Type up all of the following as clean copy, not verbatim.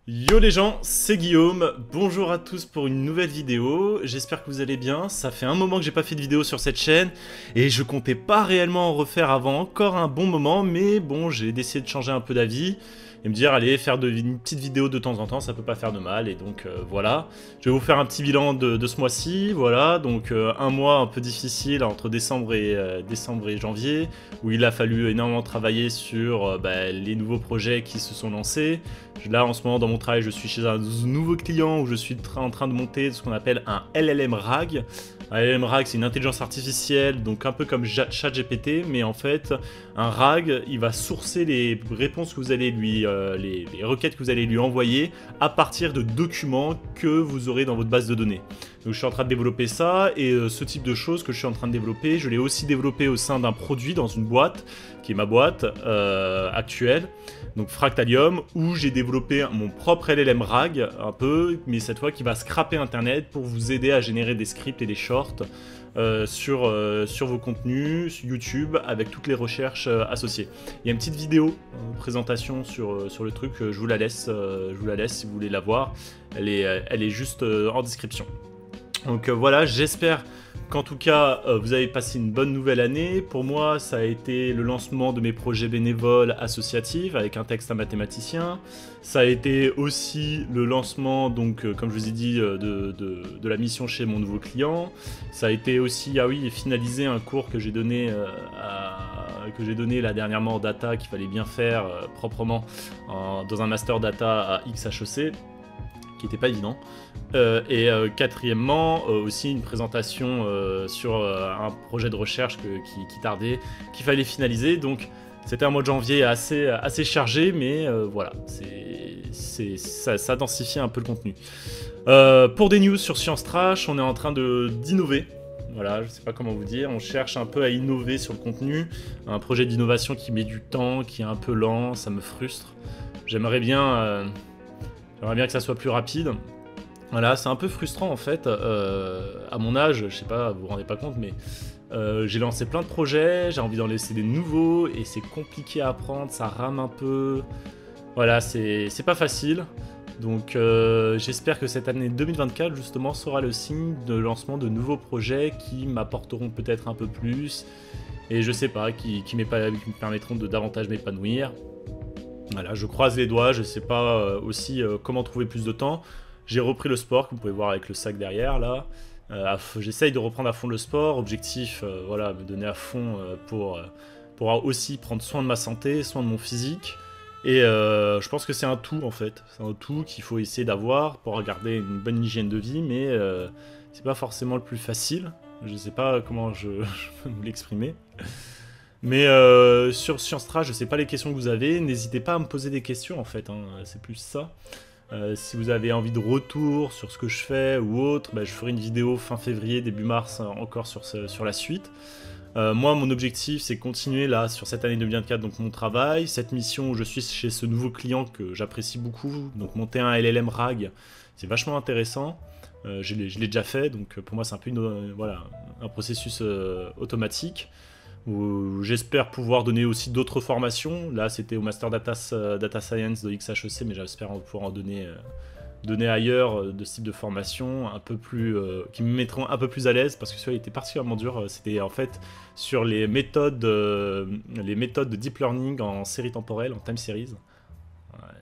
Yo les gens, c'est Guillaume, bonjour à tous pour une nouvelle vidéo, j'espère que vous allez bien, ça fait un moment que j'ai pas fait de vidéo sur cette chaîne et je comptais pas réellement en refaire avant encore un bon moment, mais bon j'ai décidé de changer un peu d'avis et me dire allez faire une petite vidéo de temps en temps ça peut pas faire de mal et donc voilà. Je vais vous faire un petit bilan de ce mois-ci, voilà, donc un mois un peu difficile entre décembre et janvier où il a fallu énormément travailler sur les nouveaux projets qui se sont lancés. Là, en ce moment, dans mon travail, je suis chez un nouveau client où je suis en train de monter ce qu'on appelle un LLM RAG. Un LLM RAG, c'est une intelligence artificielle, donc un peu comme ChatGPT, mais en fait, un RAG, il va sourcer les réponses que vous allez lui, les requêtes que vous allez lui envoyer à partir de documents que vous aurez dans votre base de données. Donc je suis en train de développer ça, et ce type de choses que je suis en train de développer, je l'ai aussi développé au sein d'un produit dans une boîte, qui est ma boîte actuelle. Donc Fractalium, où j'ai développé mon propre LLM RAG, un peu, mais cette fois qui va scraper Internet pour vous aider à générer des scripts et des shorts sur vos contenus, sur YouTube, avec toutes les recherches associées. Il y a une petite vidéo, présentation sur le truc, je vous la laisse si vous voulez la voir, elle est juste en description. Donc voilà, j'espère qu'en tout cas vous avez passé une bonne nouvelle année. Pour moi, ça a été le lancement de mes projets bénévoles associatifs avec un texte à mathématicien. Ça a été aussi le lancement, donc comme je vous ai dit, de la mission chez mon nouveau client. Ça a été aussi, ah oui, finaliser un cours que j'ai donné là dernièrement en data qu'il fallait bien faire proprement dans un master data à XHEC. Qui n'était pas évident. Quatrièmement, aussi une présentation sur un projet de recherche qui tardait, qu'il fallait finaliser. Donc c'était un mois de janvier assez chargé, mais voilà, ça densifie un peu le contenu. Pour des news sur Science Trash, on est en train d'innover. Voilà, je sais pas comment vous dire, on cherche un peu à innover sur le contenu. Un projet d'innovation qui met du temps, qui est un peu lent, ça me frustre. J'aimerais bien que ça soit plus rapide. Voilà, c'est un peu frustrant en fait. À mon âge, je sais pas, vous vous rendez pas compte, mais j'ai lancé plein de projets, j'ai envie d'en laisser des nouveaux, et c'est compliqué à apprendre, ça rame un peu. Voilà, c'est pas facile. Donc j'espère que cette année 2024 justement sera le signe de lancement de nouveaux projets qui m'apporteront peut-être un peu plus, et je sais pas, qui me permettront de davantage m'épanouir. Voilà, je croise les doigts, je sais pas aussi comment trouver plus de temps. J'ai repris le sport, comme vous pouvez voir avec le sac derrière là. J'essaye de reprendre à fond le sport, objectif, voilà, me donner à fond pour aussi prendre soin de ma santé, soin de mon physique. Et je pense que c'est un tout en fait, c'est un tout qu'il faut essayer d'avoir pour garder une bonne hygiène de vie, mais c'est pas forcément le plus facile. Je sais pas comment je peux me l'exprimer. Mais sur Science Trash, je sais pas les questions que vous avez, n'hésitez pas à me poser des questions en fait, hein, c'est plus ça. Si vous avez envie de retour sur ce que je fais ou autre, je ferai une vidéo fin février, début mars encore sur la suite. Moi, mon objectif, c'est continuer là sur cette année 2024, donc mon travail, cette mission où je suis chez ce nouveau client que j'apprécie beaucoup, donc monter un LLM RAG, c'est vachement intéressant. Je l'ai déjà fait, donc pour moi c'est un peu voilà, un processus automatique. J'espère pouvoir donner aussi d'autres formations. Là, c'était au Master Data Science de XHEC, mais j'espère pouvoir en donner ailleurs de ce type de formation, un peu plus, qui me mettront un peu plus à l'aise, parce que celui-là était particulièrement dur. C'était en fait sur les méthodes de deep learning en série temporelle, en time series.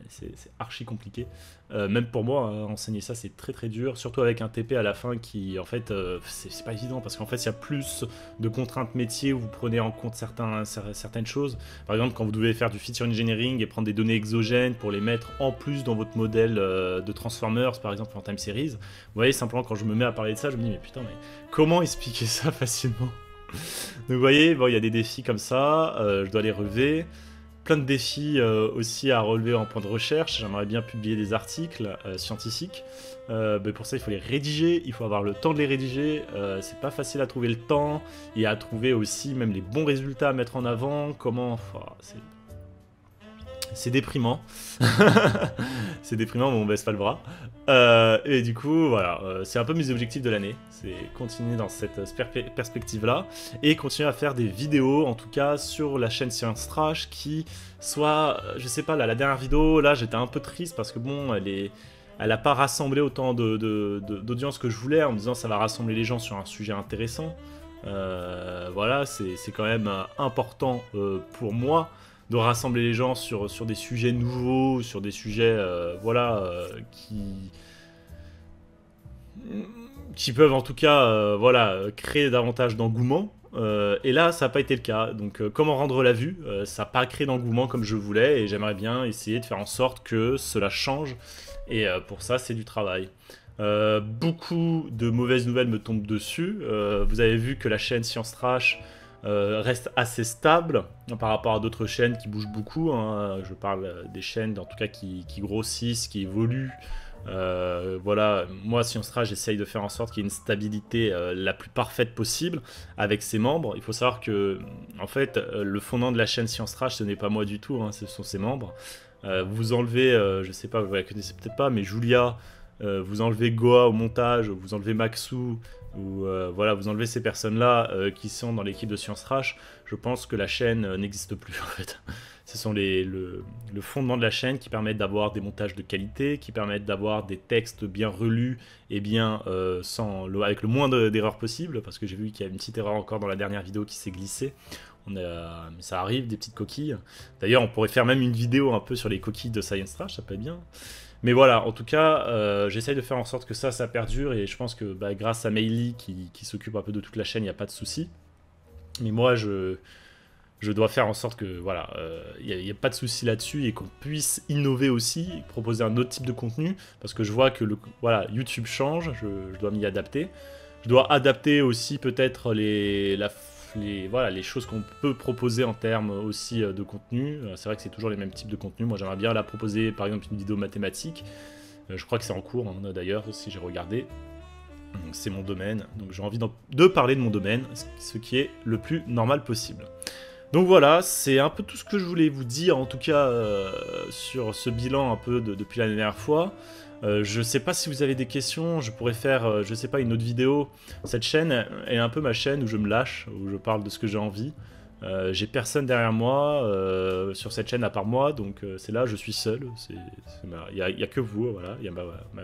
C'est archi compliqué. Même pour moi, hein, enseigner ça, c'est très très dur, surtout avec un TP à la fin qui, en fait, c'est pas évident, parce qu'en fait, il y a plus de contraintes métiers où vous prenez en compte certaines choses. Par exemple, quand vous devez faire du feature engineering et prendre des données exogènes pour les mettre en plus dans votre modèle de Transformers, par exemple, en time series, vous voyez, simplement, quand je me mets à parler de ça, je me dis, mais putain, mais comment expliquer ça facilement? Donc vous voyez, bon, il y a des défis comme ça, je dois les relever. Plein de défis aussi à relever en point de recherche. J'aimerais bien publier des articles scientifiques. Pour ça, il faut les rédiger, il faut avoir le temps de les rédiger. C'est pas facile à trouver le temps et à trouver aussi même les bons résultats à mettre en avant. Comment... C'est déprimant. C'est déprimant, mais on baisse pas le bras. Et du coup, voilà, c'est un peu mes objectifs de l'année. C'est continuer dans cette perspective-là et continuer à faire des vidéos, en tout cas sur la chaîne Science Trash, qui soit, je sais pas, là, la dernière vidéo, là, j'étais un peu triste parce que bon, elle a pas rassemblé autant d'audience que je voulais, en me disant ça va rassembler les gens sur un sujet intéressant. Voilà, c'est quand même important pour moi de rassembler les gens sur des sujets nouveaux, sur des sujets voilà, qui peuvent en tout cas voilà, créer davantage d'engouement. Et là, ça n'a pas été le cas. Donc, comment rendre la vue ça n'a pas créé d'engouement comme je voulais, et j'aimerais bien essayer de faire en sorte que cela change. Et pour ça, c'est du travail. Beaucoup de mauvaises nouvelles me tombent dessus. Vous avez vu que la chaîne Science Trash reste assez stable par rapport à d'autres chaînes qui bougent beaucoup. Hein. Je parle des chaînes en tout cas qui grossissent, qui évoluent. Voilà, moi Science Trash, j'essaye de faire en sorte qu'il y ait une stabilité la plus parfaite possible avec ses membres. Il faut savoir que en fait le fondement de la chaîne Science Trash, ce n'est pas moi du tout, hein, ce sont ses membres. Vous enlevez, je sais pas, vous la connaissez peut-être pas, mais Julia, vous enlevez Goa au montage, vous enlevez Maxou, ou voilà, vous enlevez ces personnes-là qui sont dans l'équipe de Science Trash, je pense que la chaîne n'existe plus en fait. Ce sont le fondement de la chaîne qui permettent d'avoir des montages de qualité, qui permettent d'avoir des textes bien relus et bien avec le moins d'erreurs possible, parce que j'ai vu qu'il y a une petite erreur encore dans la dernière vidéo qui s'est glissée. Ça arrive, des petites coquilles. D'ailleurs, on pourrait faire même une vidéo un peu sur les coquilles de Science Trash, ça peut être bien. Mais voilà, en tout cas, j'essaye de faire en sorte que ça perdure, et je pense que grâce à Meili qui s'occupe un peu de toute la chaîne, il n'y a pas de souci. Mais moi, je dois faire en sorte que voilà, il n'y a pas de souci là-dessus, et qu'on puisse innover aussi, proposer un autre type de contenu, parce que je vois que voilà, YouTube change, je dois m'y adapter. Je dois adapter aussi peut-être voilà, les choses qu'on peut proposer en termes aussi de contenu. C'est vrai que c'est toujours les mêmes types de contenu. Moi, j'aimerais bien la proposer, par exemple, une vidéo mathématique. Je crois que c'est en cours, hein, d'ailleurs, si j'ai regardé. C'est mon domaine, donc j'ai envie de parler de mon domaine, ce qui est le plus normal possible. Donc voilà, c'est un peu tout ce que je voulais vous dire, en tout cas sur ce bilan un peu depuis la dernière fois. Je sais pas si vous avez des questions, je pourrais faire, je sais pas, une autre vidéo. Cette chaîne est un peu ma chaîne où je me lâche, où je parle de ce que j'ai envie. J'ai personne derrière moi sur cette chaîne à part moi, donc c'est là, je suis seul. Il y a que vous, voilà, il y a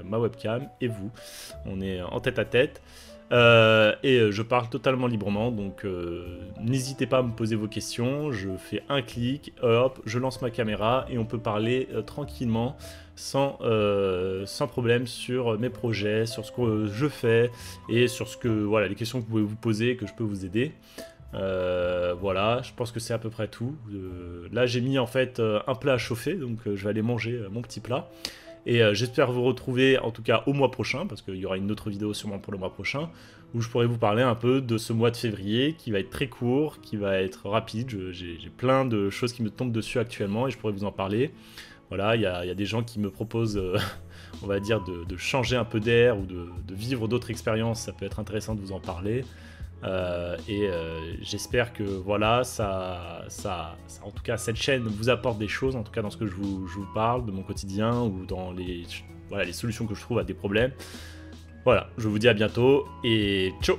ma webcam et vous. On est en tête à tête. Et je parle totalement librement, donc n'hésitez pas à me poser vos questions. Je fais un clic, hop, je lance ma caméra et on peut parler tranquillement, sans problème, sur mes projets, sur ce que je fais et sur voilà, les questions que vous pouvez vous poser, que je peux vous aider. Voilà, je pense que c'est à peu près tout. Là j'ai mis en fait un plat à chauffer, donc je vais aller manger mon petit plat. Et j'espère vous retrouver en tout cas au mois prochain, parce qu'il y aura une autre vidéo sûrement pour le mois prochain, où je pourrai vous parler un peu de ce mois de février, qui va être très court, qui va être rapide. J'ai plein de choses qui me tombent dessus actuellement, et je pourrais vous en parler. Voilà, il y a des gens qui me proposent, on va dire, de changer un peu d'air, ou de vivre d'autres expériences. Ça peut être intéressant de vous en parler. J'espère que voilà, en tout cas cette chaîne vous apporte des choses, en tout cas dans ce que je vous parle de mon quotidien, ou dans voilà, les solutions que je trouve à des problèmes. Voilà, je vous dis à bientôt et ciao.